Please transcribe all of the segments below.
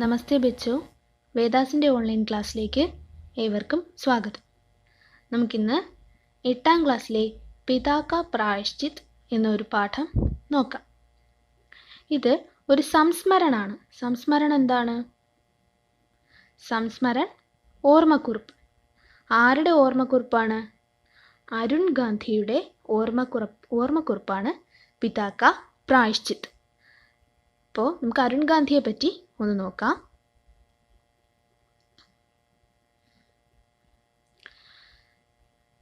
നമസ്തേ ബച്ചോ, വേദാസിൻ്റെ online ക്ലാസ്സിലേക്ക് ഏവർക്കും സ്വാഗതം. നമുക്കിന്ന് 8ാം ക്ലാസ്സിലെ പിതാ കാ പ്രായശ്ചിത് എന്നൊരു പാഠം നോക്കാം. ഇത് ഒരു സംസ്മരണാണ്. സംസ്മരണം എന്താണ്? സംസ്മരൺ ഓർമ്മക്കുറിപ്പ്. ആരുടെ ഓർമ്മക്കുറിപ്പാണ്? അരുൺ ഗാന്ധിയുടെ ഓർമ്മക്കുറിപ്പാണ് പിതാ കാ പ്രായശ്ചിത്. അപ്പോൾ നമുക്ക് അരുൺ ഗാന്ധിയെ പറ്റി ഒന്ന് നോക്കാം.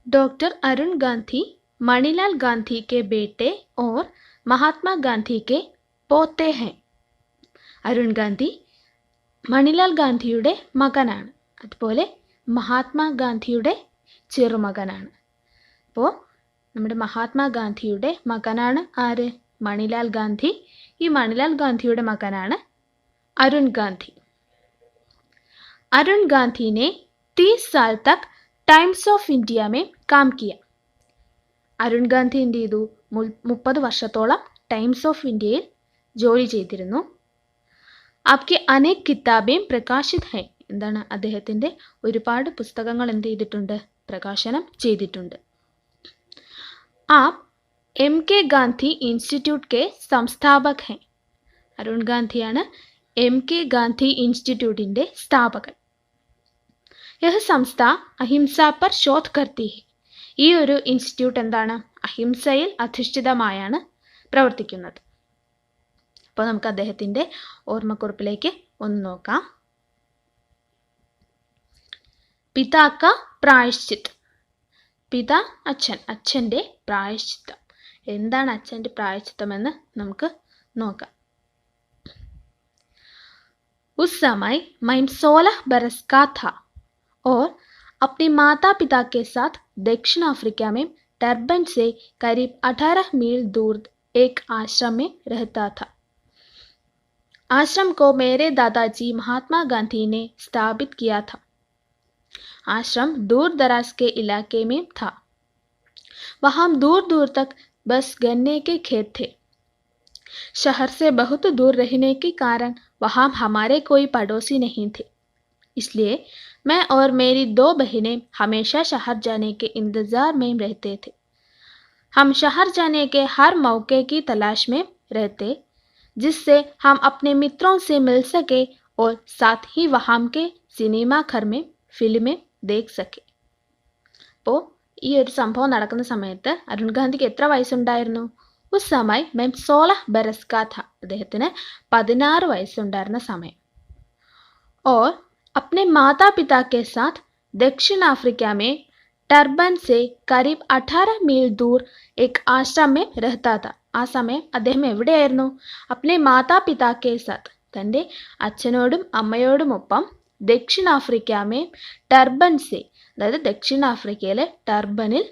डॉक्टर अरुण गांधी मणिलाल गांधी के बेटे और महात्मा गांधी के पोते हैं. അരുൺ ഗാന്ധി മണിലാൽ ഗാന്ധിയുടെ മകനാണ്, അതുപോലെ മഹാത്മാഗാന്ധിയുടെ ചെറുമകനാണ്. അപ്പോൾ നമ്മുടെ മഹാത്മാഗാന്ധിയുടെ മകനാണ് ആര്? മണിലാൽ ഗാന്ധി. ഈ മണിലാൽ ഗാന്ധിയുടെ മകനാണ് अरुण गांधी. अरुण गांधी ने 30 साल तक टाइम्स ऑफ इंडिया में काम किया. അരുൺ ഗാന്ധി എന്ത് ചെയ്തു? 30 വർഷത്തോളം ടൈംസ് ഓഫ് ഇന്ത്യയിൽ ജോലി ചെയ്തിരുന്നു. ആപ്കെ അനേക് കിതാബേം പ്രകാശിത് ഹൈ. എന്താണ്? അദ്ദേഹത്തിൻ്റെ ഒരുപാട് പുസ്തകങ്ങൾ എന്ത് ചെയ്തിട്ടുണ്ട്? പ്രകാശനം ചെയ്തിട്ടുണ്ട്. ആപ് MK ഗാന്ധി ഇൻസ്റ്റിറ്റ്യൂട്ട് കെ സംസ്ഥാപക് ഹൈ. അരുൺ ഗാന്ധിയാണ് MK ഗാന്ധി ഇൻസ്റ്റിറ്റ്യൂട്ടിൻ്റെ സ്ഥാപകൻ. യഹ് സംസ്ഥ അഹിംസ പർ ശോധ് കർത്തി ഹൈ. ഈ ഒരു ഇൻസ്റ്റിറ്റ്യൂട്ട് എന്താണ്? അഹിംസയിൽ അധിഷ്ഠിതമായാണ് പ്രവർത്തിക്കുന്നത്. അപ്പോൾ നമുക്ക് അദ്ദേഹത്തിൻ്റെ ഓർമ്മക്കുറിപ്പിലേക്ക് ഒന്ന് നോക്കാം. പിതാ കാ പ്രായശ്ചിത്. പിതാ അച്ഛൻ, അച്ഛൻ്റെ പ്രായശ്ചിത്തം. എന്താണ് അച്ഛൻ്റെ പ്രായശ്ചിത്തമെന്ന് നമുക്ക് നോക്കാം. उस समय मैं 16 बरस का था और अपने माता पिता के साथ दक्षिण अफ्रीका में टर्बन से करीब 18 मील दूर एक आश्रम में रहता था. आश्रम को मेरे दादाजी महात्मा गांधी ने स्थापित किया था. आश्रम दूर दराज के इलाके में था. वहाँ दूर दूर तक बस गन्ने के खेत थे. शहर से बहुत दूर रहने के कारण वहाँ हमारे कोई पड़ोसी नहीं थे. इसलिए मैं और मेरी 2 बहनें हमेशा शहर जाने के इंतज़ार में रहते थे. हम शहर जाने के हर मौके की तलाश में रहते, जिससे हम अपने मित्रों से मिल सके और साथ ही वहाँ के सिनेमा घर में फिल्में देख सके. അപ്പോൾ ഈ ഒരു സംഭവം നടക്കുന്ന സമയത്ത് അരുൺ ഗാന്ധിക്ക് എത്ര വയസ്സുണ്ടായിരുന്നു? ഉസ് സമയ് മെം 16 ബരസ് കാ ഥ. അദ്ദേഹത്തിന് 16 വയസ്സുണ്ടായിരുന്ന സമയം. और अपने माता पिता के साथ दक्षिण अफ्रीका में टर्बन से करीब 18 मील दूर एक आश्रम में रहता था. ആ സമയം അദ്ദേഹം എവിടെയായിരുന്നു? അപ്നെ മാതാ പിതാ കെ സാത്ത്, തൻ്റെ അച്ഛനോടും അമ്മയോടുമൊപ്പം ദക്ഷിണാഫ്രിക്കാമേ ടർബൻ സെ, അതായത് ദക്ഷിണാഫ്രിക്കയിലെ ടർബനിൽ,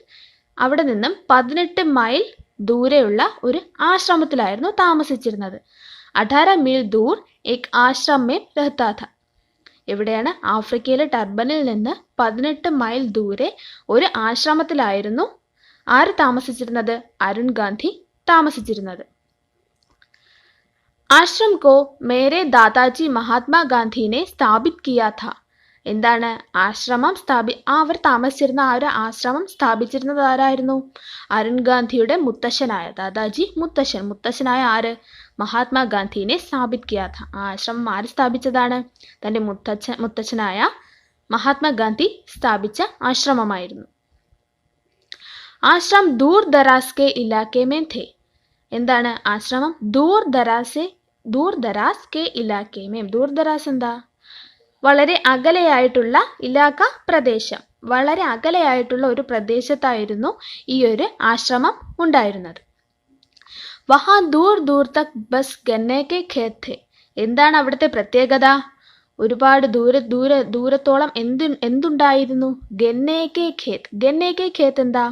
അവിടെ നിന്നും 18 മൈൽ ദൂരെയുള്ള ഒരു ആശ്രമത്തിലായിരുന്നു താമസിച്ചിരുന്നത്. 18 മീൽ ദൂർ ഏക് ആശ്രം മേ രഹ്താ ഥ. എവിടെയാണ്? ആഫ്രിക്കയിലെ ടർബനിൽ നിന്ന് 18 മൈൽ ദൂരെ ഒരു ആശ്രമത്തിലായിരുന്നു ആര് താമസിച്ചിരുന്നത്? അരുൺ ഗാന്ധി താമസിച്ചിരുന്നത്. ആശ്രം കോ മേരെ ദാദാജി മഹാത്മാ ഗാന്ധിനെ സ്ഥാപിത് കിയാ ഥ. എന്താണ്? ആശ്രമം അവർ താമസിച്ചിരുന്ന ആ ഒരു ആശ്രമം സ്ഥാപിച്ചിരുന്നത് ആരായിരുന്നു? അരുൺ ഗാന്ധിയുടെ മുത്തശ്ശനായ ദാദാജി മുത്തശ്ശനായ ആര്? മഹാത്മാഗാന്ധിനെ സ്ഥാപിത് കിയാ ഥ. ആ ആശ്രമം ആര് സ്ഥാപിച്ചതാണ്? തൻ്റെ മുത്തച്ഛനായ മഹാത്മാഗാന്ധി സ്ഥാപിച്ച ആശ്രമമായിരുന്നു. ആശ്രം ദൂർ ദരാസ് കെ ഇലാക്കെ മേ ഥേ. എന്താണ് ആശ്രമം? ദൂർ ദരാസ് കെ ഇലാക്കെ മേ. ദൂർ ദരാസ് എന്താ? വളരെ അകലെയായിട്ടുള്ള ഇലാക്ക, പ്രദേശം. വളരെ അകലെയായിട്ടുള്ള ഒരു പ്രദേശത്തായിരുന്നു ഈ ഒരു ആശ്രമം ഉണ്ടായിരുന്നത്. വഹാ ദൂർ ദൂർ തക് ബസ് ഗന്നെ കെ ഖേത് ഥേ. എന്താണ് അവിടുത്തെ പ്രത്യേകത? ഒരുപാട് ദൂരത്തോളം എന്തുണ്ടായിരുന്നു? ഗന്നെ കെ ഖേത്. ഗന്നെ കെ ഖേത് എന്താ?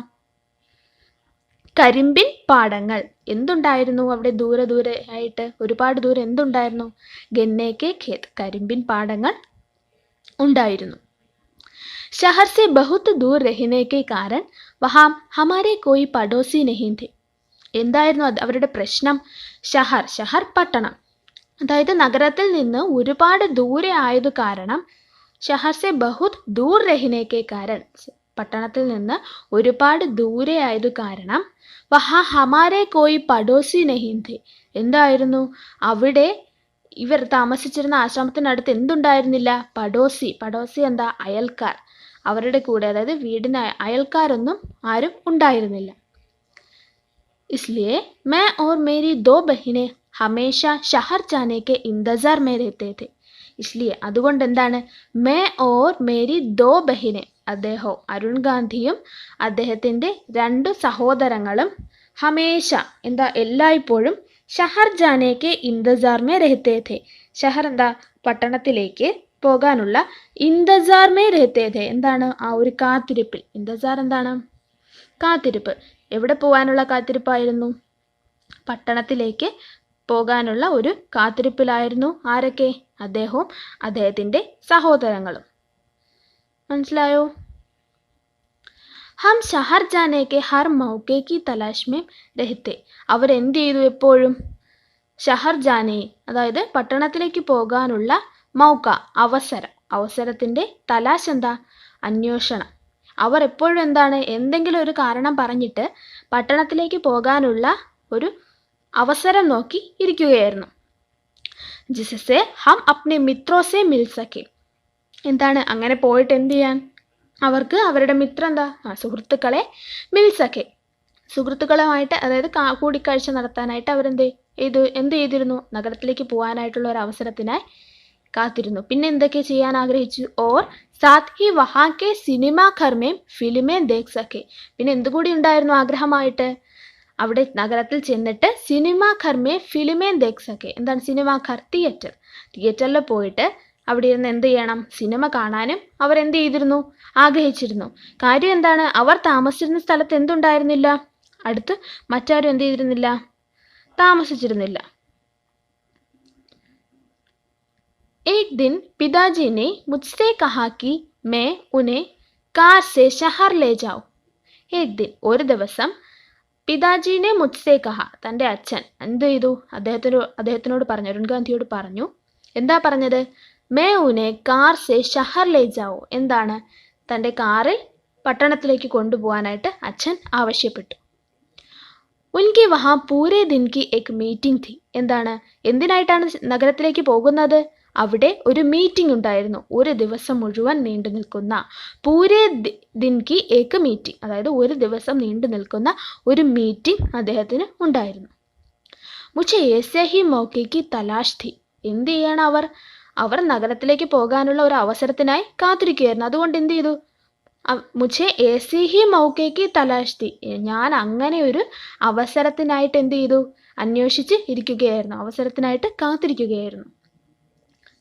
കരിമ്പിൻ പാടങ്ങൾ. എന്തുണ്ടായിരുന്നു അവിടെ? ദൂരെ ആയിട്ട് ഒരുപാട് ദൂരെ എന്തുണ്ടായിരുന്നു? ഗന്നെ കെ ഖേത്, കരിമ്പിൻ പാടങ്ങൾ ഉണ്ടായിരുന്നു. शहर से बहुत दूर रहने के कारण वहाँ हमारे कोई पड़ोसी नहीं थे. എന്തായിരുന്നു അവരുടെ പ്രശ്നം? ഷഹർ പട്ടണം, അതായത് നഗരത്തിൽ നിന്ന് ഒരുപാട് ദൂരെ ആയതു കാരണം, ഷഹർ സെ ബഹുത് ദൂർ രഹനെ കെ കാരൺ, പട്ടണത്തിൽ നിന്ന് ഒരുപാട് ദൂരെ ആയതു കാരണം, വഹാ ഹമാരെ കോയി പഡോസി നഹീം ഥേ, എന്തായിരുന്നു അവിടെ ഇവർ താമസിച്ചിരുന്ന ആശ്രമത്തിനടുത്ത് എന്തുണ്ടായിരുന്നില്ല? പഡോസി. പഡോസി എന്താ? അയൽക്കാർ. അവരുടെ കൂടെ, അതായത് വീടിന് അയൽക്കാരൊന്നും ആരും ഉണ്ടായിരുന്നില്ല. इसलिए मैं और मेरी 2 बहनें हमेशा शहर जाने के इंतजार में रहते थे. इसलिए അതുകൊണ്ട് എന്താണ്? മേ ഓർ മേരി 2 ബഹിനെ, അദ്ദേഹം അരുൺ ഗാന്ധിയും അദ്ദേഹത്തിൻ്റെ 2 സഹോദരങ്ങളും ഹമേശ എന്താ എല്ലായ്പ്പോഴും ഷഹർ ജാനെ കെ ഇന്തസാർ മേ രഹത്തെ ഥേ. ഷഹർ എന്താ? പട്ടണത്തിലേക്ക് പോകാനുള്ള ഇന്തസാർ മേ രഹത്തെ ഥേ, എന്താണ്? ആ ഒരു കാത്തിരിപ്പിൽ. ഇന്തസാർ എന്താണ്? കാത്തിരിപ്പ്. എവിടെ പോകാനുള്ള കാത്തിരിപ്പായിരുന്നു? പട്ടണത്തിലേക്ക് പോകാനുള്ള ഒരു കാത്തിരിപ്പിലായിരുന്നു. ആരൊക്കെ? അദ്ദേഹവും അദ്ദേഹത്തിൻ്റെ സഹോദരങ്ങളും. മനസ്സിലായോ? ഹം ഷഹർ ജാനെ കെ ഹർ മൗക്കെ കി തലാഷ് മേ രഹത്തെ. അവരെന്ത് ചെയ്തു? എപ്പോഴും ഷഹർ ജാനെ, അതായത് പട്ടണത്തിലേക്ക് പോകാനുള്ള മൗക്ക, അവസരത്തിൻ്റെ തലാഷ് എന്താ? അന്വേഷണം. അവർ എപ്പോഴും എന്താണ്? എന്തെങ്കിലും ഒരു കാരണം പറഞ്ഞിട്ട് പട്ടണത്തിലേക്ക് പോകാനുള്ള ഒരു അവസരം നോക്കി ഇരിക്കുകയായിരുന്നു. ജിസസെ ഹം അപ്നെ മിത്രോസെ മിൽ സക്കെ. എന്താണ്? അങ്ങനെ പോയിട്ട് എന്ത് ചെയ്യാൻ? അവർക്ക് അവരുടെ മിത്രം എന്താ? സുഹൃത്തുക്കളെ മിൽ സക്കെ, സുഹൃത്തുക്കളുമായിട്ട്, അതായത് കൂടിക്കാഴ്ച നടത്താനായിട്ട് അവരെന്ത് ചെയ്തിരുന്നു? നഗരത്തിലേക്ക് പോകാനായിട്ടുള്ള ഒരു അവസരത്തിനായി കാത്തിരുന്നു. പിന്നെ എന്തൊക്കെ ചെയ്യാൻ ആഗ്രഹിച്ചു? ഓർ സാത്ത് ഹി വഹാ കെ സിനിമാ ഘർ മേം ഫിലിമേ ദേഖ് സക്കെ. പിന്നെ എന്തുകൂടി ഉണ്ടായിരുന്നു ആഗ്രഹമായിട്ട്? അവിടെ നഗരത്തിൽ ചെന്നിട്ട് സിനിമാ ഘർ മേ ഫിലിമേ ദേഖ് സക്കെ. എന്താണ് സിനിമാ ഘർ? തിയേറ്ററിൽ പോയിട്ട് അവിടെ ഇരുന്ന് എന്ത് ചെയ്യണം? സിനിമ കാണാനും അവർ എന്ത് ചെയ്തിരുന്നു? ആഗ്രഹിച്ചിരുന്നു. കാര്യം എന്താണ്? അവർ താമസിച്ചിരുന്ന സ്ഥലത്ത് എന്തുണ്ടായിരുന്നില്ല? അടുത്ത് മറ്റാരും എന്ത് ചെയ്തിരുന്നില്ല? താമസിച്ചിരുന്നില്ല. एक दिन पिताजी ने मुझसे कहा कि मैं उन्हें कार से शहर ले जाऊं. एक दिन, ഒരു ദിവസം, പിതാജീനെ മുജ്സെ കഹ, തൻ്റെ അച്ഛൻ എന്ത് ചെയ്തു? അദ്ദേഹത്തിനോട് പറഞ്ഞു, അരുൺ ഗാന്ധിയോട് പറഞ്ഞു. എന്താ പറഞ്ഞത്? മേ ഉനെ കാർ സെ ഷഹർ ലേ ജാവോ. എന്താണ്? തൻ്റെ കാറിൽ പട്ടണത്തിലേക്ക് കൊണ്ടുപോകാനായിട്ട് അച്ഛൻ ആവശ്യപ്പെട്ടു. ഉൻകി വഹാ പൂരേ ദിൻ കി എക് മീറ്റിംഗ് ഥി. എന്താണ്? എന്തിനായിട്ടാണ് നഗരത്തിലേക്ക് പോകുന്നത്? അവിടെ ഒരു മീറ്റിംഗ് ഉണ്ടായിരുന്നു. ഒരു ദിവസം മുഴുവൻ നീണ്ടു നിൽക്കുന്ന, പൂരേ ദിൻ കി ഏക് മീറ്റിംഗ്, അതായത് ഒരു ദിവസം നീണ്ടു നിൽക്കുന്ന ഒരു മീറ്റിംഗ് അദ്ദേഹത്തിന് ഉണ്ടായിരുന്നു. മുझे ऐसे ही मौके की तलाश थी. എന്ത് ചെയ്യണം അവർ നഗരത്തിലേക്ക് പോകാനുള്ള ഒരു അവസരത്തിനായി കാത്തിരിക്കുകയായിരുന്നു. അതുകൊണ്ട് എന്ത് ചെയ്തു? മുझे ऐसे ही मौके की तलाश थी. ഞാൻ അങ്ങനെ ഒരു അവസരത്തിനായിട്ട് എന്ത് ചെയ്തു? അന്വേഷിച്ച് ഇരിക്കുകയായിരുന്നു, അവസരത്തിനായിട്ട് കാത്തിരിക്കുകയായിരുന്നു.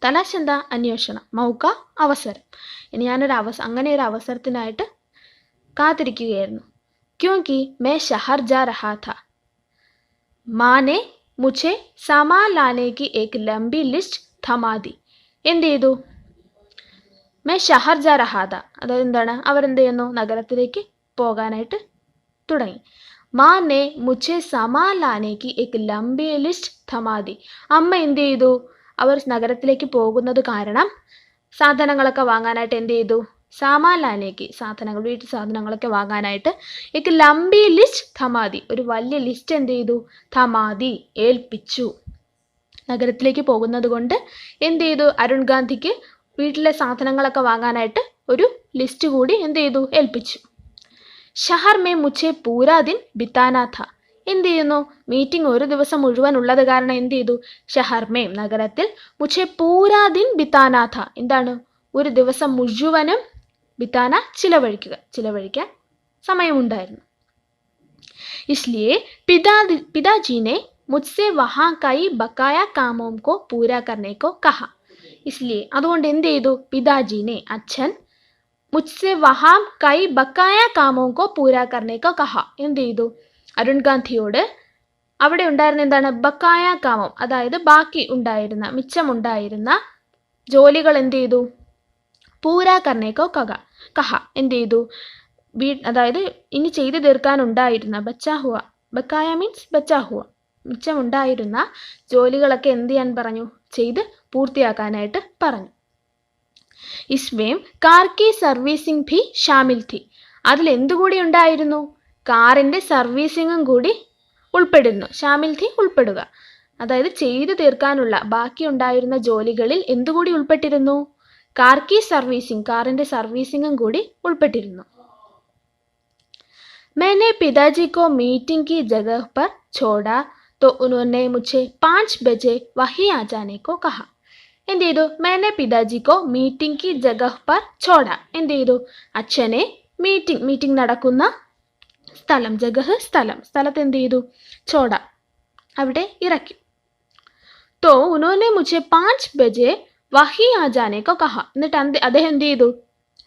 തലാഷ് എന്താ? അന്വേഷണം. മൗക്ക അവസരം. ഇനി ഞാനൊരു അങ്ങനെ ഒരു അവസരത്തിനായിട്ട് കാത്തിരിക്കുകയായിരുന്നു. ക്യോങ്കി മേ ഷഹർ ജാ രഹാ ഥാ. മാനെ മുझे സാമാൻ ലാനെ കി ഏക് ലംബി ലിസ്റ്റ് थमा दी. എന്ത് ചെയ്തു? മേ ഷഹർ ജാ രഹാ ഥാ, അതായത് എന്താണ്? അവരെന്ത് ചെയ്യുന്നു? നഗരത്തിലേക്ക് പോകാനായിട്ട് തുടങ്ങി. മാനെ മുझे സാമാൻ ലാനെ കി ഏക് ലംബി ലിസ്റ്റ് थमा दी. അമ്മ എന്ത് ചെയ്തു? അവർ നഗരത്തിലേക്ക് പോകുന്നത് കാരണം സാധനങ്ങളൊക്കെ വാങ്ങാനായിട്ട് എന്ത് ചെയ്തു? സാമാൻ ലാനേക്ക്, സാധനങ്ങൾ, വീട്ടു സാധനങ്ങളൊക്കെ വാങ്ങാനായിട്ട് एक ലംബി ലിസ്റ്റ് थमा दी, ഒരു വലിയ ലിസ്റ്റ് എന്ത് ചെയ്തു? थमा दी, ഏൽപ്പിച്ചു. നഗരത്തിലേക്ക് പോകുന്നത് കൊണ്ട് എന്ത് ചെയ്തു? അരുൺ ഗാന്ധിക്ക് വീട്ടിലെ സാധനങ്ങളൊക്കെ വാങ്ങാനായിട്ട് ഒരു ലിസ്റ്റ് കൂടി എന്ത് ചെയ്തു? ഏൽപ്പിച്ചു. ഷഹർ മേ മുझे പൂരാ ദിൻ ബിതാനാ ഥാ. എന്ത് ചെയ്യുന്നു? മീറ്റിംഗ് ഒരു ദിവസം മുഴുവൻ ഉള്ളത് കാരണം എന്ത് ചെയ്തു? ഷഹർ മേ, നഗരത്തിൽ, മുझे പൂരാ ദിൻ ബിതാനാ ഥാ, എന്താണ്? ഒരു ദിവസം മുഴുവനും ബിതാന ചിലവഴിക്കാൻ സമയമുണ്ടായിരുന്നു. इसलिए पिताजी ने मुझसे वहाँ कई बकाया कामों को पूरा करने को कहा. इसलिए അതുകൊണ്ട് എന്ത് ചെയ്തു? പിതാജീനെ, അച്ഛൻ, മുझसे वहाँ कई बकाया कामों को पूरा करने को कहा. എന്ത് ചെയ്തു? അരുൺ ഗാന്ധിയോട് അവിടെ ഉണ്ടായിരുന്ന എന്താണ്? ബക്കായ കാമം, അതായത് ബാക്കി ഉണ്ടായിരുന്ന, മിച്ചമുണ്ടായിരുന്ന ജോലികൾ എന്ത് ചെയ്തു? പൂരാ കർണേക്കോ കഹ, എന്ത് ചെയ്തു? അതായത് ഇനി ചെയ്തു തീർക്കാനുണ്ടായിരുന്ന, ബച്ചാ ഹുവ, ബക്കായ മീൻസ് ബച്ചാ ഹുവ, മിച്ചമുണ്ടായിരുന്ന ജോലികളൊക്കെ എന്ത് ചെയ്യാൻ പറഞ്ഞു? ചെയ്ത് പൂർത്തിയാക്കാനായിട്ട് പറഞ്ഞു. ഇസ്മേം കാർ കി സർവീസിംഗ് ഭി ഷാമിൽ ഥി. അതിൽ എന്തുകൂടി ഉണ്ടായിരുന്നു? കാറിൻ്റെ സർവീസിങ്ങും കൂടി ഉൾപ്പെടുന്നു. ഷാമിൽ ഥി ഉൾപ്പെടുക. അതായത് ചെയ്തു തീർക്കാനുള്ള ബാക്കി ഉണ്ടായിരുന്ന ജോലികളിൽ എന്തുകൂടി ഉൾപ്പെട്ടിരുന്നു? കാർ കി സർവീസിംഗ്, കാറിൻ്റെ സർവീസിങ്ങും കൂടി ഉൾപ്പെട്ടിരുന്നു. मैंने पिताजी को मीटिंग की जगह पर छोड़ा तो उन्होंने मुझे 5 बजे वहीं आ जाने को कहा. എന്ത് ചെയ്തു? मैंने पिताजी को मीटिंग की जगह पर छोड़ा. എന്ത് ചെയ്തു? അച്ഛനെ മീറ്റിംഗ് നടക്കുന്ന സ്ഥലം, ജഗഹ് സ്ഥലത്ത് എന്ത് ചെയ്തു? ചോട, അവിടെ ഇറക്കി. तो उन्होंने मुझे 5 बजे वहीं आ जाने को कहा. എന്നിട്ട് അദ്ദേഹം എന്ത് ചെയ്തു?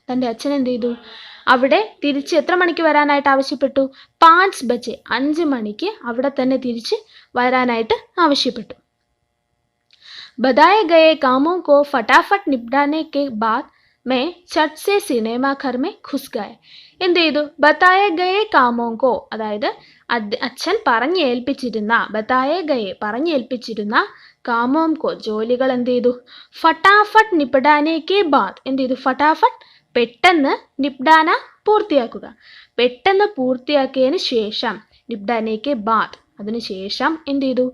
തൻ്റെ അച്ഛൻ എന്ത് ചെയ്തു? അവിടെ തിരിച്ച് എത്ര മണിക്ക് വരാനായിട്ട് ആവശ്യപ്പെട്ടു? 5 ബജെ, 5 മണിക്ക് അവിടെ തന്നെ തിരിച്ച് വരാനായിട്ട് ആവശ്യപ്പെട്ടു. बताए गए कामों को फटाफट निपटाने के बाद मैं चट से सिनेमा घर में घुस गए. എന്ത് ചെയ്തു? बताए गए कामों को, അതായത് അച്ഛൻ പറഞ്ഞേൽപ്പിച്ചിരുന്ന കാമോം കോ, ജോലികൾ എന്ത് ചെയ്തു? ഫട്ടാഫട്ട് നിപടാനെ കെ ബാദ്, എന്ത് ചെയ്തു? ഫട്ടാഫട്ട്, പെട്ടെന്ന്, നിപ്ഡാന പൂർത്തിയാക്കുക, പെട്ടെന്ന് പൂർത്തിയാക്കിയതിന് ശേഷം, നിപ്ഡാനെ കെ ബാദ് അതിനുശേഷം എന്ത് ചെയ്തു?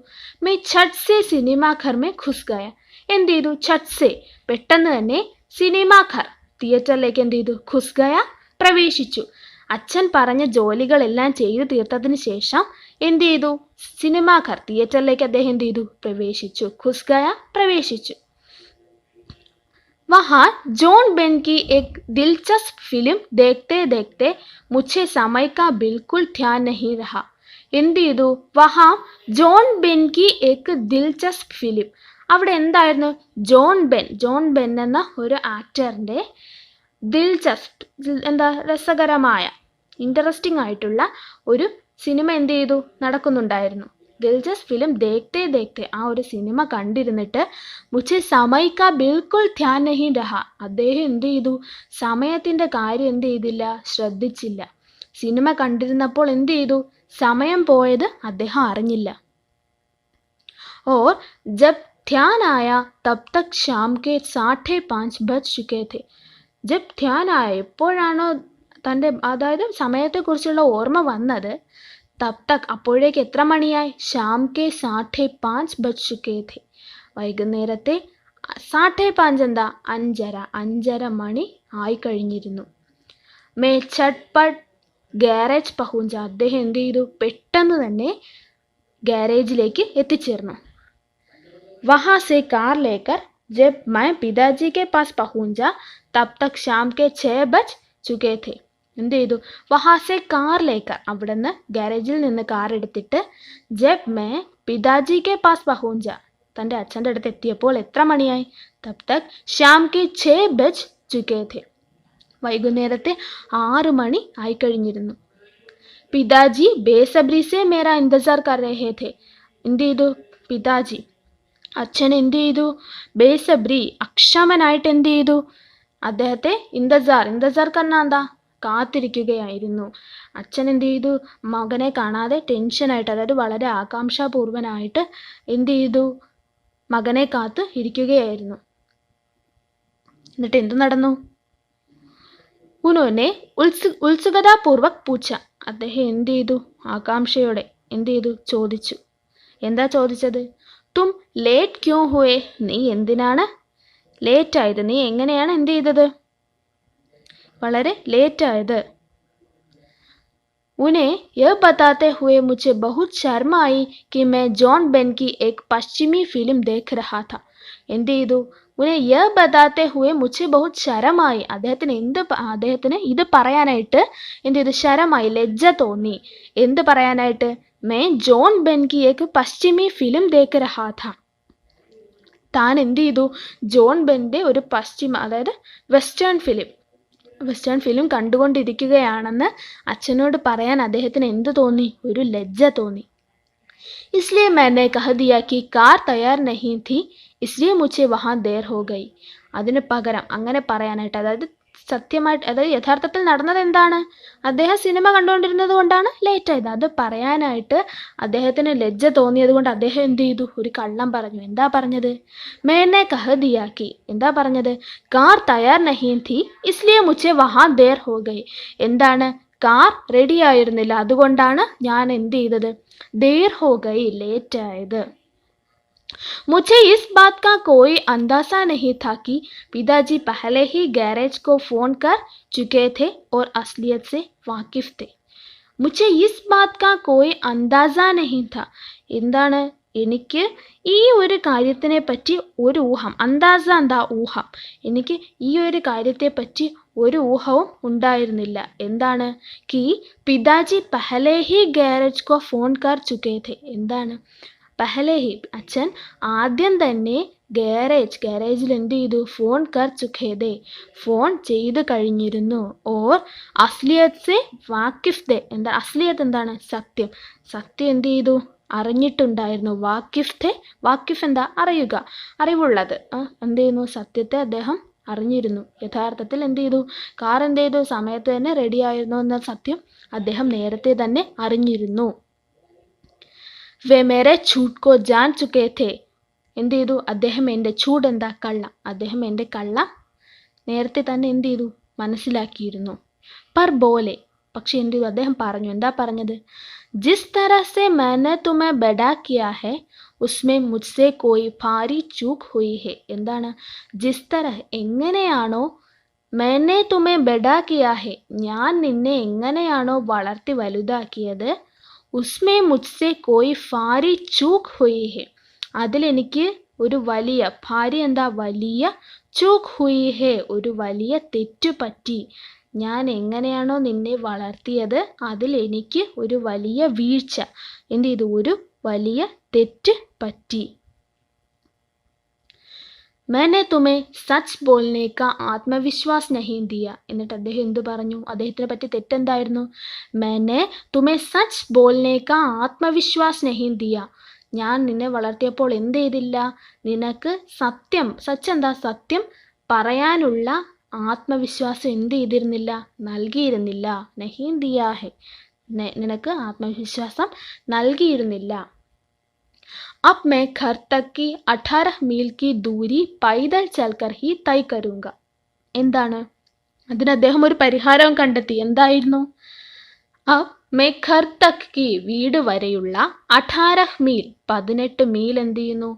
മേ ഛട്ട് സെ സിനിമാ ഘർ മേ ഘുസ് ഗയ. എന്ത് ചെയ്തു? ഛട്ട് സെ, പെട്ടെന്ന് തന്നെ, സിനിമാ ഘർ, തിയേറ്ററിലേക്ക് എന്ത് ചെയ്തു? ഘുസ് ഗയ, പ്രവേശിച്ചു. അച്ഛൻ പറഞ്ഞ ജോലികളെല്ലാം ചെയ്തു തീർത്തതിന് ശേഷം എന്ത് ചെയ്തു? സിനിമാ ഘർ, തിയേറ്ററിലേക്ക് അദ്ദേഹം എന്ത് ചെയ്തു? പ്രവേശിച്ചു. ഘുസ് ഗയ, പ്രവേശിച്ചു. वहाँ जॉन बेन की एक दिलचस्प फिल्म देखते देखते मुझे समय का बिल्कुल ध्यान नहीं रहा. എന്ത് ചെയ്തു? വഹാ ജോൺ ബെൻ കി എക് ദിൽചസ്പ് ഫിലിം. അവിടെ എന്തായിരുന്നു? ജോൺ ബെൻ എന്ന ഒരു ആക്ടറിൻ്റെ ദിൽചസ്പ്, എന്താ, രസകരമായ, ഇൻട്രസ്റ്റിംഗ് ആയിട്ടുള്ള ഒരു സിനിമ എന്ത് ചെയ്തു? നടക്കുന്നുണ്ടായിരുന്നു. ദിൽചസ്പ് ഫിലിം ദേഖ്തേ ദേഖ്തേ, ആ ഒരു സിനിമ കണ്ടിരുന്നിട്ട് മുझे समय का बिल्कुल ध्यान नहीं रहा, അദ്ദേഹം എന്ത് ചെയ്തു? സമയത്തിൻ്റെ കാര്യം എന്ത് ചെയ്തില്ല? ശ്രദ്ധിച്ചില്ല. സിനിമ കണ്ടിരുന്നപ്പോൾ എന്ത് ചെയ്തു? സമയം പോയത് അദ്ദേഹം അറിഞ്ഞില്ല. और जब ध्यान आया तब तक शाम के 5:30 बज चुके थे. जब ध्यान आया, എപ്പോഴാണോ തൻ്റെ, അതായത് സമയത്തെക്കുറിച്ചുള്ള ഓർമ്മ വന്നത്, തബ് തക്, അപ്പോഴേക്ക് എത്ര മണിയായി? ഷാം കെ 5:30 ബജ് ചുക്കേ ഥേ, വൈകുന്നേരത്തെ 5:30 എന്താ? 5:30 മണി ആയിക്കഴിഞ്ഞിരുന്നു. മേ ഛട്ട്പട്ട് ഗാരേജ് പഹുഞ്ച, അദ്ദേഹം എന്ത് ചെയ്തു? പെട്ടെന്ന് തന്നെ ഗാരേജിലേക്ക് എത്തിച്ചേർന്നു. വഹാ സെ കാർ ലേക്കർ ജബ് മൈ പിതാജി കെ പാസ് പഹുഞ്ച തബ് തക് ഷാം കെ 6 ബജ് ചുക്കേ ഥേ. എന്ത് ചെയ്തു? വഹാ സെ കാർ ലേക്കർ, അവിടെ നിന്ന്, ഗാരേജിൽ നിന്ന് കാർ എടുത്തിട്ട്, ജബ് മേ പിതാജി കെ പാസ് പഹുഞ്ച, തൻ്റെ അച്ഛൻ്റെ അടുത്ത് എത്തിയപ്പോൾ എത്ര മണിയായി? തബ് തക് ഷാം കെ 6 ബജ് ചുക്കേ ഥേ, വൈകുന്നേരത്തെ 6 മണി ആയിക്കഴിഞ്ഞിരുന്നു. പിതാജി ബേസബ്രി സെ മേരാ ഇന്തസാർ കർ രഹേ ഥേ. എന്ത് ചെയ്തു? പിതാജി, അച്ഛൻ എന്ത് ചെയ്തു? ബേസബ്രി, അക്ഷമനായിട്ട് എന്ത് ചെയ്തു? അദ്ദേഹത്തെ ഇന്തസാർ കർണ എന്താ? കാത്തിരിക്കുകയായിരുന്നു. അച്ഛൻ എന്ത് ചെയ്തു? മകനെ കാണാതെ ടെൻഷനായിട്ട്, അതായത് വളരെ ആകാംക്ഷാപൂർവനായിട്ട് എന്ത് ചെയ്തു? മകനെ കാത്ത് ഇരിക്കുകയായിരുന്നു. എന്നിട്ട് എന്ത് നടന്നു? ഉനോനെ ഉത്സുകതാപൂർവക് പൂച്ച, അദ്ദേഹം എന്ത് ചെയ്തു? ആകാംക്ഷയോടെ എന്ത് ചെയ്തു? ചോദിച്ചു. എന്താ ചോദിച്ചത്? തും ലേറ്റ് ക്യോ ഹുവേ, നീ എന്തിനാണ് ലേറ്റായത്? നീ എങ്ങനെയാണ് എന്ത് ചെയ്തത്? വളരെ ലേറ്റായത്. उन्हें यह बताते हुए मुझे बहुत शर्म आई कि मैं जॉन बेन की एक पश्चिमी फिल्म देख रहा था. എന്ത് ചെയ്തു? ഉനെ യഹ് ബതാത്തെ ഹുവെ മുझे बहुत ശരമായി, അദ്ദേഹത്തിന് ഇത് പറയാനായിട്ട് എന്ത് ചെയ്തു? ശരമായി, ലജ്ജ തോന്നി. എന്ത് പറയാനായിട്ട്? मैं जॉन बेन की एक पश्चिमी फिल्म देख रहा था. താൻ എന്ത് ചെയ്തു? ജോൺ ബെൻ്റെ ഒരു പശ്ചിമ, അതായത് വെസ്റ്റേൺ ഫിലിം കണ്ടുകൊണ്ടിരിക്കുകയാണെന്ന് അച്ഛനോട് പറയാൻ അദ്ദേഹത്തിന് എന്ത് തോന്നി? ഒരു ലജ്ജ തോന്നി. इसलिए मैंने कह दिया कि कार तैयार नहीं थी इसलिए मुझे वहाँ देर हो गई. അതിന് പകരം അങ്ങനെ പറയാനായിട്ട്, അതായത് സത്യമായിട്ട്, അതായത് യഥാർത്ഥത്തിൽ നടന്നത് എന്താണ്? അദ്ദേഹം സിനിമ കണ്ടുകൊണ്ടിരുന്നത് കൊണ്ടാണ് ലേറ്റ് ആയത്. അത് പറയാനായിട്ട് അദ്ദേഹത്തിന് ലജ്ജ തോന്നിയത് കൊണ്ട് അദ്ദേഹം എന്ത് ചെയ്തു? ഒരു കള്ളം പറഞ്ഞു. എന്താ പറഞ്ഞത്? മേനെ കഹ ദിയാക്കി. എന്താ പറഞ്ഞത്? കാർ തയ്യാർ നഹീ ഥി ഇസ്ലിയെ മുझे വഹാ ദേർ ഹോ ഗയി. എന്താണ്? കാർ റെഡി ആയിരുന്നില്ല, അതുകൊണ്ടാണ് ഞാൻ എന്ത് ചെയ്തത്? ദേർ ഹോ ഗയി, ലേറ്റ് ആയത്. मुझे इस बात का कोई अंदाजा नहीं था कि पिताजी पहले ही गैरेज को फोन कर चुके थे और असलियत से वाकिफ थे. മുझे इस बात का कोई अंदाजा नहीं था. എന്താണ്? എനിക്ക് ഈ ഒരു കാര്യത്തിനെ പറ്റി ഒരു ഊഹം, അന്താസ എന്താ? ഊഹം. എനിക്ക് ഈ ഒരു കാര്യത്തെ പറ്റി ഒരു ഊഹവും ഉണ്ടായിരുന്നില്ല. എന്താണ്? കി പിതാജി പഹലെ ഹി ഗാരേജ് കോ ഫോൺ കർ ചുക്കേ ഥേ. എന്താണ്? പഹലെ ഹി, അച്ഛൻ ആദ്യം തന്നെ ഗാരേജിൽ എന്ത് ചെയ്തു? ഫോൺ കർ ചുക്കേ ദേ, ഫോൺ ചെയ്തു കഴിഞ്ഞിരുന്നു. ഓർ അസ്ലിയത്ത് സെ വാക്കിഫ് ദേ. എന്താ അസ്ലിയത്ത്? എന്താണ്? സത്യം. സത്യം എന്ത് ചെയ്തു? അറിഞ്ഞിട്ടുണ്ടായിരുന്നു. വാക്കിഫ് ദേ, വാക്കിഫ് എന്താ? അറിയുക, അറിവുള്ളത്. എന്ത് ചെയ്യുന്നു? സത്യത്തെ അദ്ദേഹം അറിഞ്ഞിരുന്നു. യഥാർത്ഥത്തിൽ എന്ത് ചെയ്തു? കാർ എന്ത് ചെയ്തു? സമയത്ത് തന്നെ റെഡി ആയിരുന്നു എന്ന സത്യം അദ്ദേഹം നേരത്തെ തന്നെ അറിഞ്ഞിരുന്നു. വേ മേരെ ഛൂട്ട് കോ ജാൻ ചുക്കേ ഥേ. എന്ത് ചെയ്തു? അദ്ദേഹം എൻ്റെ ചൂട് എന്താ? കള്ളം. അദ്ദേഹം എൻ്റെ കള്ളം നേരത്തെ തന്നെ എന്ത് ചെയ്തു? മനസ്സിലാക്കിയിരുന്നു. പർ ബോലെ, പക്ഷെ എന്ത് ചെയ്തു? അദ്ദേഹം പറഞ്ഞു. എന്താ പറഞ്ഞത്? ജിസ് തരഹ സെ मैंने तुम्हें बड़ा किया है उसमें मुझसे कोई भारी चूक हुई है. എന്താണ്? ജിസ് തരഹ്, എങ്ങനെയാണോ, मैंने तुम्हें बड़ा किया है, ഞാൻ നിന്നെ എങ്ങനെയാണോ വളർത്തി വലുതാക്കിയത്, ഉസ്മേ മുझसे कोई भारी चूक हुई है, അതിലെനിക്ക് ഒരു വലിയ, ഭാരി എന്താ? വലിയ, ചൂക്ക് ഹുയി ഹേ, ഒരു വലിയ തെറ്റു പറ്റി. ഞാൻ എങ്ങനെയാണോ നിന്നെ വളർത്തിയത് അതിൽ എനിക്ക് ഒരു വലിയ വീഴ്ച, എന്ത് ചെയ്തു? ഒരു വലിയ തെറ്റ് പറ്റി. मैंने तुम्हें सच बोलने का आत्मविश्वास नहीं दिया. എന്നിട്ട് അദ്ദേഹം എന്ത് പറഞ്ഞു? അദ്ദേഹത്തിനെ പറ്റി തെറ്റെന്തായിരുന്നു? मैंने तुम्हें सच बोलने का आत्मविश्वास नहीं दिया. ഞാൻ നിന്നെ വളർത്തിയപ്പോൾ എന്ത് ചെയ്തില്ല? നിനക്ക് സത്യം, സച്ച് എന്താ? സത്യം പറയാനുള്ള ആത്മവിശ്വാസം എന്ത് ചെയ്തിരുന്നില്ല? നൽകിയിരുന്നില്ല. നഹീം ദിയാ ഹെ, നിനക്ക് ആത്മവിശ്വാസം നൽകിയിരുന്നില്ല. अब मैं घर तक की 18 मील की दूरी पैदल चलकर ही तय करूंगा. എന്താണ്? അതിന് അദ്ദേഹം ഒരു പരിഹാരം കണ്ടെത്തി. എന്തായിരുന്നു? अब मैं घर तक की, വീട് വരെയുള്ള 18 മീൽ, 18 മീൽ എന്ത് ചെയ്യുന്നു?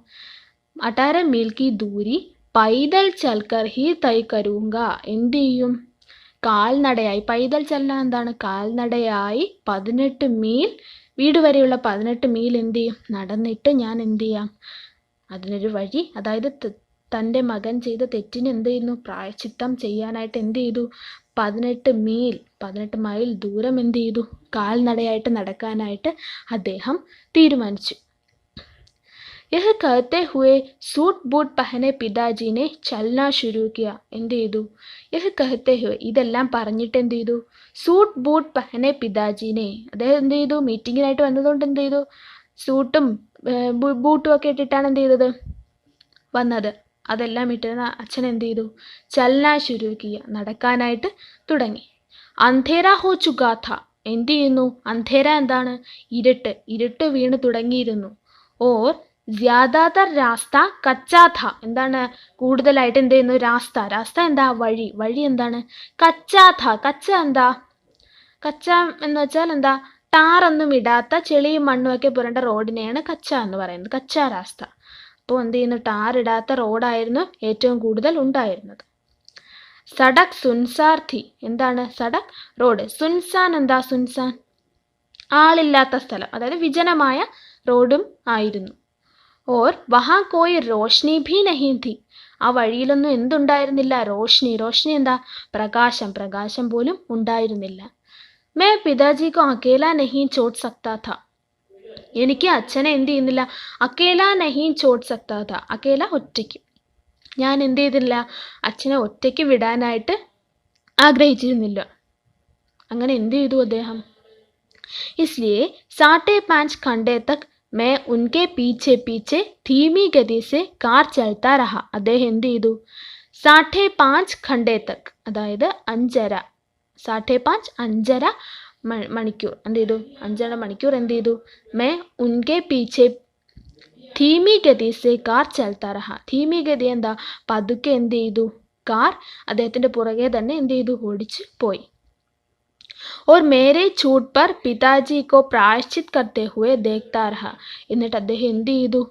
18 मील की दूरी पैदल चलकर ही तय करूंगा. എന്ത് ചെയ്യും? കാൽനടയായി. പൈതൽ ചലന എന്താണ്? കാൽനടയായി 18 മീൽ, വീട് വരെയുള്ള 18 മീൽ എന്ത് ചെയ്യും? നടന്നിട്ട് ഞാൻ എന്ത് ചെയ്യാം? അതിനൊരു വഴി, അതായത് തൻ്റെ മകൻ ചെയ്ത തെറ്റിന് എന്ത് ചെയ്യുന്നു? പ്രായശ്ചിത്തം ചെയ്യാനായിട്ട് എന്ത് ചെയ്തു? 18 മൈൽ ദൂരം എന്ത് ചെയ്തു? കാൽനടയായിട്ട് നടക്കാനായിട്ട് അദ്ദേഹം തീരുമാനിച്ചു. यह कहते हुए सूट बूट पहने पिताजी ने चलना शुरू किया. എന്ത് ചെയ്തു? यह कहते हुए, ഇതെല്ലാം പറഞ്ഞിട്ട് എന്ത് ചെയ്തു? സൂട്ട് ബൂട്ട് പഹനെ പിതാജിനെ, അദ്ദേഹം എന്ത് ചെയ്തു? മീറ്റിങ്ങിനായിട്ട് വന്നതുകൊണ്ട് എന്ത് ചെയ്തു? സൂട്ടും ബൂട്ടും ഒക്കെ ഇട്ടിട്ടാണ് എന്ത് ചെയ്തത്? വന്നത്. അതെല്ലാം ഇട്ടിരുന്ന അച്ഛൻ എന്ത് ചെയ്തു? ചലന ശുരു കിയ, നടക്കാനായിട്ട് തുടങ്ങി. അന്ധേര ഹോ ചുകാ ഥ. എന്ത് ചെയ്യുന്നു? അന്ധേര എന്താണ്? ഇരുട്ട്. ഇരുട്ട് വീണ് തുടങ്ങിയിരുന്നു. ഓർ ജ്യാദാതർ രാസ്ത കച്ചാ ഥ. എന്താണ്? കൂടുതലായിട്ട് എന്ത് ചെയ്യുന്നു? രാസ്ത, രാസ്ത എന്താ? വഴി. വഴി എന്താണ്? കച്ചാ ഥ. കച്ച എന്താ? കച്ച എന്ന് വെച്ചാൽ എന്താ? ടാറൊന്നും ഇടാത്ത ചെളിയും മണ്ണും ഒക്കെ പുരണ്ട റോഡിനെയാണ് കച്ച എന്ന് പറയുന്നത്. കച്ചാ രാസ്ത. അപ്പോൾ എന്ത് ചെയ്യുന്നു? ടാറിടാത്ത റോഡായിരുന്നു ഏറ്റവും കൂടുതൽ ഉണ്ടായിരുന്നത്. സഡക് സുൻസാർ ഥി. എന്താണ്? സഡക് റോഡ്. സുൻസാൻ എന്താ? സുൻസാൻ ആളില്ലാത്ത സ്ഥലം, അതായത് വിജനമായ റോഡും ആയിരുന്നു. ഓർ വഹാ കോയി റോഷ്നി ഭി നഹീ ഥി. ആ വഴിയിലൊന്നും എന്തുണ്ടായിരുന്നില്ല? റോഷ്നി. റോഷ്നി എന്താ? പ്രകാശം. പ്രകാശം പോലും ഉണ്ടായിരുന്നില്ല. മേ പിതാജി കോ അക്കേല നഹീ ചോട് സക്താ ഥ. എനിക്ക് അച്ഛനെ എന്ത് ചെയ്യുന്നില്ല? അക്കേല നഹീ ചോട് സക്താ ഥ. അക്കേല ഒറ്റയ്ക്ക്. ഞാൻ എന്ത് ചെയ്തില്ല? അച്ഛനെ ഒറ്റയ്ക്ക് വിടാനായിട്ട് ആഗ്രഹിച്ചിരുന്നില്ല. അങ്ങനെ എന്ത് ചെയ്തു അദ്ദേഹം? इसलिए 5.5 घंटे तक मैं उनके पीछे पीछे धीमी गति से कार चलता रहा. അദ്ദേഹം എന്ത് ചെയ്തു? 5.5 घंटे तक, അതായത് 5.5 5.5 5.5 മണിക്കൂർ എന്ത് ചെയ്തു 5.5 മണിക്കൂർ എന്ത് ചെയ്തു മേ ഉൻകെ പീछे ധീമി ഗതി സെ കാർ ചൽത്താ രഹ. ധീമി ഗതി എന്താ പതുക്കെ എന്ത് ചെയ്തു കാർ അദ്ദേഹത്തിൻ്റെ പുറകെ തന്നെ എന്ത് ചെയ്തു ഓടിച്ച് പോയി. और मेरे छूट पर पिताजी को प्रायश्चित करते हुए देखता रहा. എന്നിട്ട് അദ്ദേഹം എന്ത് ചെയ്തു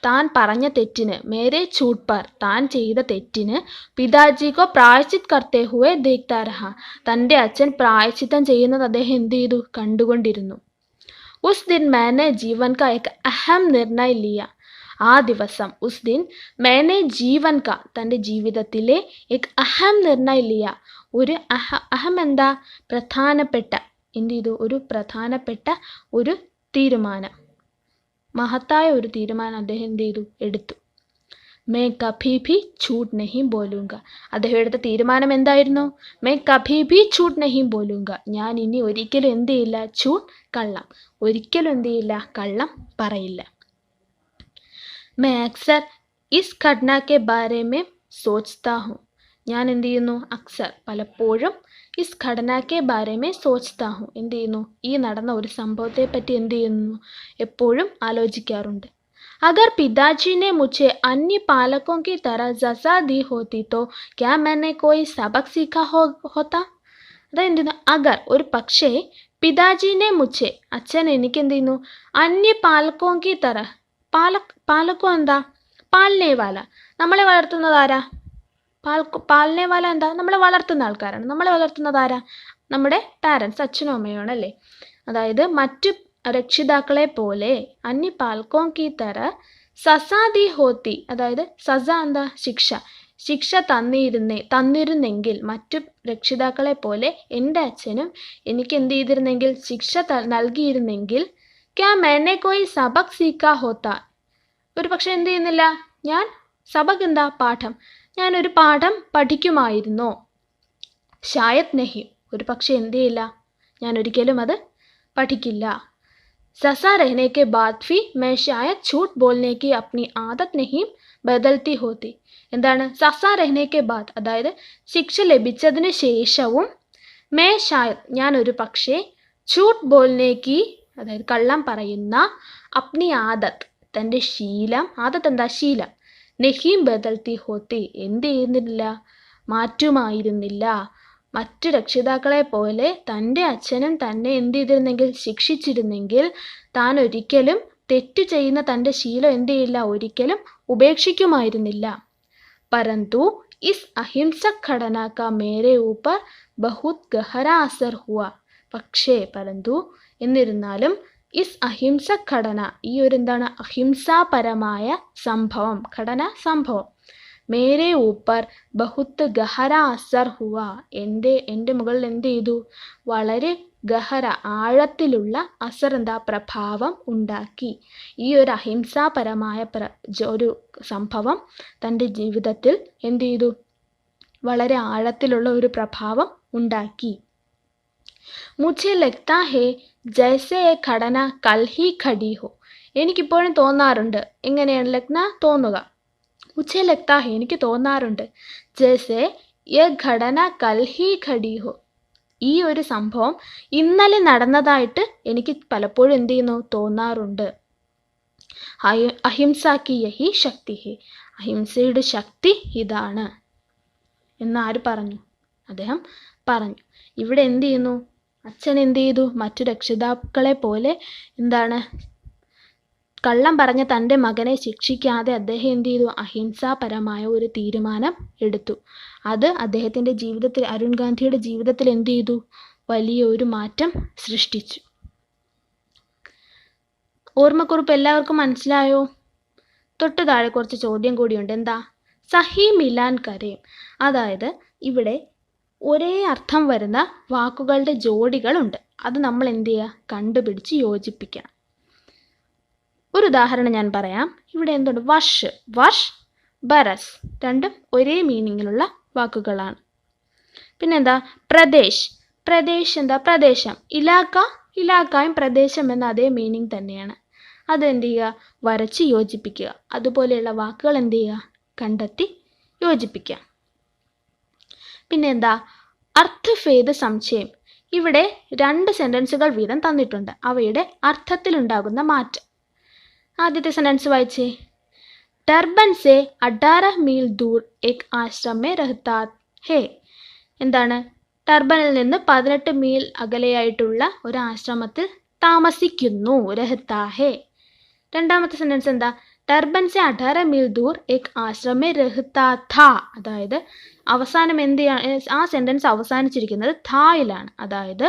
താൻ പറഞ്ഞ തെറ്റിന് മേരെ छूट पर താൻ ചെയ്ത തെറ്റിന് പിതാജിക്കോ പ്രായശ്ചിത് കർത്തേ ഹുവേ ദേഖ്താ രഹ. തൻ്റെ അച്ഛൻ പ്രായശ്ചിത്തം ചെയ്യുന്നത് അദ്ദേഹം എന്ത് ചെയ്തു കണ്ടുകൊണ്ടിരുന്നു. ഉസ് ദിൻ मैंने जीवन का एक अहम निर्णय लिया. ആ ദിവസം ഉസ് ദിൻ मैंने जीवन का തൻ്റെ ജീവിതത്തിലെ एक अहम निर्णय लिया. ഒരു അഹം എന്താ പ്രധാനപ്പെട്ട എന്ത് ചെയ്തു ഒരു പ്രധാനപ്പെട്ട ഒരു തീരുമാനം, മഹത്തായ ഒരു തീരുമാനം അദ്ദേഹം എന്ത് ചെയ്തു എടുത്തു. മേ കഭി ഭി ഛൂട്ട് നഹി ബോലൂങ്ക. അദ്ദേഹം എടുത്ത തീരുമാനം എന്തായിരുന്നു? മേ കഭി ഭി ഛൂട്ട് നഹി ബോലൂങ്ക. ഞാൻ ഇനി ഒരിക്കലും എന്ത് ചെയ്യില്ല ഛൂട്ട് കള്ളം ഒരിക്കലും എന്ത് ചെയ്യില്ല കള്ളം പറയില്ല. മേ അക്സർ ഇസ് ഘടന കെ ബാരെ മേ സോച്താ ഹൂം. ഞാൻ എന്ത് ചെയ്യുന്നു അക്സർ പലപ്പോഴും ഇസ് ഘടന കെ ബാരെ മേ സോച്താ ഹൂം. എന്ത് ചെയ്യുന്നു ഈ നടന്ന ഒരു സംഭവത്തെ പറ്റി എന്ത് ചെയ്യുന്നു എപ്പോഴും ആലോചിക്കാറുണ്ട്. अगर पिताजी ने मुझे अन्य पालकों की तरह सजा दी होती तो क्या मैंने कोई सबक सीखा होता. അതെന്ത് അഗർ ഒരു പക്ഷേ പിതാജീനെ മുച്ചെ അച്ഛൻ എനിക്ക് എന്ത് ചെയ്യുന്നു അന്യ പാലക്കോങ്കി തറ പാലക്കോ എന്താ പാലനേവാല. നമ്മളെ വളർത്തുന്നത് ആരാ? പാലനേവാല എന്താ നമ്മളെ വളർത്തുന്ന ആൾക്കാരാണ്. നമ്മളെ വളർത്തുന്നത് ആരാ? നമ്മുടെ പാരൻസ് അച്ഛനും അമ്മയുമാണ് അല്ലേ. അതായത് മറ്റു രക്ഷിതാക്കളെ പോലെ അന്യ പാൽക്കോം കി തര സസാ ദി ഹോത്തി. അതായത് സസ എന്താ ശിക്ഷ തന്നിരുന്നെങ്കിൽ മറ്റു രക്ഷിതാക്കളെ പോലെ എൻ്റെ അച്ഛനും എനിക്ക് എന്ത് ചെയ്തിരുന്നെങ്കിൽ ശിക്ഷ നൽകിയിരുന്നെങ്കിൽ ക്യാ मैंने कोई सबक सीखा होता. ഒരു പക്ഷെ എന്ത് ചെയ്യുന്നില്ല ഞാൻ സബക് എന്താ പാഠം ഞാനൊരു പാഠം പഠിക്കുമായിരുന്നോ. ഷായത് നഹി ഒരു പക്ഷെ എന്ത് ചെയ്യില്ല ഞാൻ ഒരിക്കലും അത് പഠിക്കില്ല. सजा रहने के बाद भी मैं शायद झूठ बोलने की अपनी आदत नहीं बदलती होती. എന്താണ് സസ രഹ്നെ ബാദ് അതായത് ശിക്ഷ ലഭിച്ചതിന് ശേഷവും മേ ഷായത് ഞാൻ ഒരു പക്ഷേ ഝൂട്ട് ബോൽനേക്ക് അതായത് കള്ളം പറയുന്ന അപ്നി ആദത്ത് തൻ്റെ ശീലം ആദത്ത് എന്താ ശീലം നെഹീം ബദൽത്തി ഹോത്തി എന്ത് ചെയ്യുന്നില്ല മാറ്റുമായിരുന്നില്ല. മറ്റു രക്ഷിതാക്കളെ പോലെ തൻ്റെ അച്ഛനും തന്നെ എന്ത് ചെയ്തിരുന്നെങ്കിൽ ശിക്ഷിച്ചിരുന്നെങ്കിൽ താൻ ഒരിക്കലും തെറ്റു ചെയ്യുന്ന തൻ്റെ ശീലം എന്ത് ചെയ്യില്ല ഒരിക്കലും ഉപേക്ഷിക്കുമായിരുന്നില്ല. പരന്തു ഇസ് അഹിംസക് ഘടന കാ മേരെ ഊപ്പർ ബഹുത് ഗഹര അസർ ഹുവ. പക്ഷേ പരന്തു എന്നിരുന്നാലും ഇസ് അഹിംസക് ഘടന ഈ ഒരു എന്താണ് അഹിംസാപരമായ സംഭവം ഘടന സംഭവം മേരെ ഊപ്പർ ബഹുത്ത് ഗഹര അസർ ഹുവ എൻ്റെ മുകളിൽ എന്ത് ചെയ്തു വളരെ ഗഹര ആഴത്തിലുള്ള അസർ എന്താ പ്രഭാവം ഉണ്ടാക്കി. ഈ ഒരു അഹിംസാപരമായ ഒരു സംഭവം തൻ്റെ ജീവിതത്തിൽ എന്ത് ചെയ്തു വളരെ ആഴത്തിലുള്ള ഒരു പ്രഭാവം ഉണ്ടാക്കി. മുझे लगता है जैसे ये ഘടന കൽ ഹി ഖടി ഹോ. എനിക്കിപ്പോഴും തോന്നാറുണ്ട് എങ്ങനെയാണ് ലഗ്ന തോന്നുക മുझे लगता है എനിക്ക് തോന്നാറുണ്ട് ജैसे ये ഘടന കൽ ഹി ഖടി ഹോ ഈ ഒരു സംഭവം ഇന്നലെ നടന്നതായിട്ട് എനിക്ക് പലപ്പോഴും എന്ത് ചെയ്യുന്നു തോന്നാറുണ്ട്. അഹിംസക്ക് യഹി ശക്തി ഹെ അഹിംസയുടെ ശക്തി ഇതാണ് എന്നാര് പറഞ്ഞു? അദ്ദേഹം പറഞ്ഞു. ഇവിടെ എന്ത് ചെയ്യുന്നു അച്ഛൻ എന്ത് ചെയ്തു മറ്റു രക്ഷിതാക്കളെ പോലെ എന്താണ് കള്ളം പറഞ്ഞ തൻ്റെ മകനെ ശിക്ഷിക്കാതെ അദ്ദേഹം എന്ത് ചെയ്തു അഹിംസാപരമായ ഒരു തീരുമാനം എടുത്തു. അത് അദ്ദേഹത്തിൻ്റെ ജീവിതത്തിൽ അരുൺ ഗാന്ധിയുടെ ജീവിതത്തിൽ എന്ത് ചെയ്തു വലിയ ഒരു മാറ്റം സൃഷ്ടിച്ചു. ഓർമ്മക്കുറിപ്പ് എല്ലാവർക്കും മനസ്സിലായോ? തൊട്ട് താഴെ കുറച്ച് ചോദ്യം കൂടിയുണ്ട്. എന്താ സഹി മിലാൻ കരേം. അതായത് ഇവിടെ ഒരേ അർത്ഥം വരുന്ന വാക്കുകളുടെ ജോഡികളുണ്ട്. അത് നമ്മൾ എന്ത് ചെയ്യുക കണ്ടുപിടിച്ച് യോജിപ്പിക്കണം. ഒരു ഉദാഹരണം ഞാൻ പറയാം. ഇവിടെ എന്തുണ്ട് വർഷ് ബരസ് രണ്ടും ഒരേ മീനിങ്ങിലുള്ള വാക്കുകളാണ്. പിന്നെന്താ പ്രദേശ് എന്താ പ്രദേശം. ഇലാക്കായും പ്രദേശം എന്ന അതേ മീനിങ് തന്നെയാണ്. അതെന്ത് ചെയ്യുക വരച്ച് യോജിപ്പിക്കുക. അതുപോലെയുള്ള വാക്കുകൾ എന്ത് ചെയ്യുക കണ്ടെത്തി യോജിപ്പിക്കുക. പിന്നെ എന്താ അർത്ഥഭേദ സംശയം. ഇവിടെ 2 സെന്റൻസുകൾ വീതം തന്നിട്ടുണ്ട്. അവയുടെ അർത്ഥത്തിലുണ്ടാകുന്ന മാറ്റം. ആദ്യത്തെ സെന്റൻസ് വായിച്ചേ. ടർബൻ സെ 18 മീൽ ദൂർ എക് ആശ്രമ മേ രഹ്താ ഹേ. എന്താണ്? ടർബനിൽ നിന്ന് 18 മീൽ അകലെയായിട്ടുള്ള ഒരു ആശ്രമത്തിൽ താമസിക്കുന്നു. രഹ്താ ഹേ. രണ്ടാമത്തെ സെന്റൻസ് എന്താ? ടർബൻ സെ 18 മീൽ ദൂർ എക് ആശ്രമ മേ രഹ്താ ഥാ. അതായത് അവസാനം എന്താണ്? ആ സെന്റൻസ് അവസാനിച്ചിരിക്കുന്നത് ഥായിലാണ്. അതായത്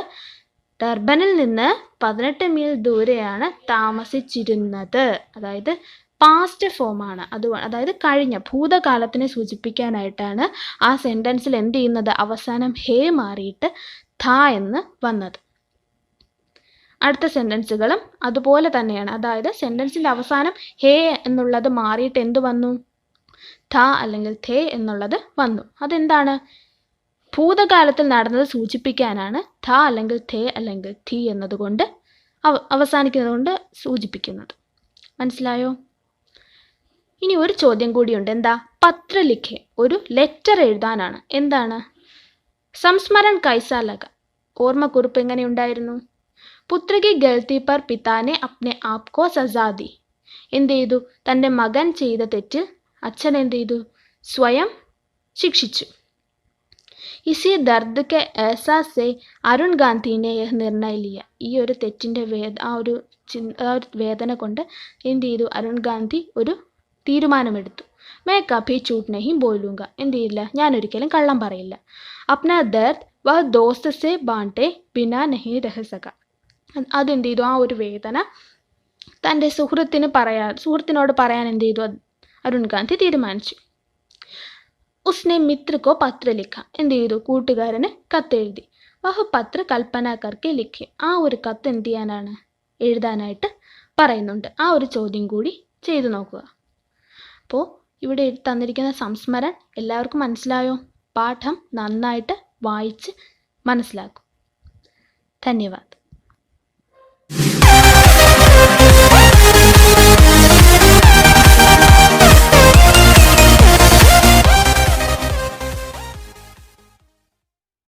ടർബനിൽ നിന്ന് 18 മീൽ ദൂരെയാണ് താമസിച്ചിരുന്നത്. അതായത് പാസ്റ്റ് ഫോമാണ്. അതായത് കഴിഞ്ഞ ഭൂതകാലത്തിനെ സൂചിപ്പിക്കാനായിട്ടാണ് ആ സെന്റൻസിൽ എന്ത് ചെയ്യുന്നത്? അവസാനം ഹേ മാറിയിട്ട് ഥാ എന്ന് വന്നത്. അടുത്ത സെന്റൻസുകളും അതുപോലെ തന്നെയാണ്. അതായത് സെന്റൻസിന്റെ അവസാനം ഹേ എന്നുള്ളത് മാറിയിട്ട് എന്ത് വന്നു? ഥ അല്ലെങ്കിൽ ഥേ എന്നുള്ളത് വന്നു. അതെന്താണ്? ഭൂതകാലത്തിൽ നടന്നത് സൂചിപ്പിക്കാനാണ് ഥ അല്ലെങ്കിൽ ഥേ അല്ലെങ്കിൽ ഥി എന്നതുകൊണ്ട് അവസാനിക്കുന്നത് കൊണ്ട് സൂചിപ്പിക്കുന്നത്. മനസ്സിലായോ? ഇനി ഒരു ചോദ്യം കൂടിയുണ്ട്. എന്താ? പത്ര ലിഖെ. ഒരു ലെറ്റർ എഴുതാനാണ്. എന്താണ്? സംസ്മരൺ കൈസാ ലഗ. ഓർമ്മക്കുറിപ്പ് എങ്ങനെയുണ്ടായിരുന്നു? പുത്ര കി ഗൽത്തി പർ പിതാനെ അപ്നെ ആപ് കോ സസാ ദി. എന്ത് ചെയ്തു? തൻ്റെ മകൻ ചെയ്ത തെറ്റിൽ അച്ഛൻ എന്ത് ചെയ്തു? സ്വയം ശിക്ഷിച്ചു. ഇസി ദർദ് കെ എഹ്സാസ് സെ അരുൺ ഗാന്ധിനെ യഹ് നിർണയ ലിയ. ഈ ഒരു തെറ്റിൻ്റെ ആ ഒരു വേദന കൊണ്ട് എന്ത് ചെയ്തു? അരുൺ ഗാന്ധി ഒരു തീരുമാനമെടുത്തു. മേ കഭി ചൂട്ട് നഹി ബോലൂങ്ക. എന്ത് ചെയ്യില്ല? ഞാനൊരിക്കലും കള്ളം പറയില്ല. അപ്നാ ദർദ് വഹ് ദോസ്ത് സെ ബാണ്ടെ ബിനാ നഹി രഹ സക. അതെന്ത് ചെയ്തു? ആ ഒരു വേദന തൻ്റെ സുഹൃത്തിനോട് പറയാൻ എന്ത് ചെയ്തു? അരുൺ ഗാന്ധി തീരുമാനിച്ചു. ഉസ്നെ മിത്ര കോ പത്ര ലിഖ. എന്ത് ചെയ്തു? കൂട്ടുകാരന് കത്തെഴുതി. വഹ് പത്ര കൽപ്പന കർക്കെ ലിഖെ. ആ ഒരു കത്ത് എന്ത് ചെയ്യാനാണ്? എഴുതാനായിട്ട് പറയുന്നുണ്ട്. ആ ഒരു ചോദ്യം കൂടി ചെയ്തു നോക്കുക. അപ്പോൾ ഇവിടെ തന്നിരിക്കുന്ന സംസ്മരൺ എല്ലാവർക്കും മനസ്സിലായോ? പാഠം നന്നായിട്ട് വായിച്ച് മനസ്സിലാക്കും. ധന്യവാദ്.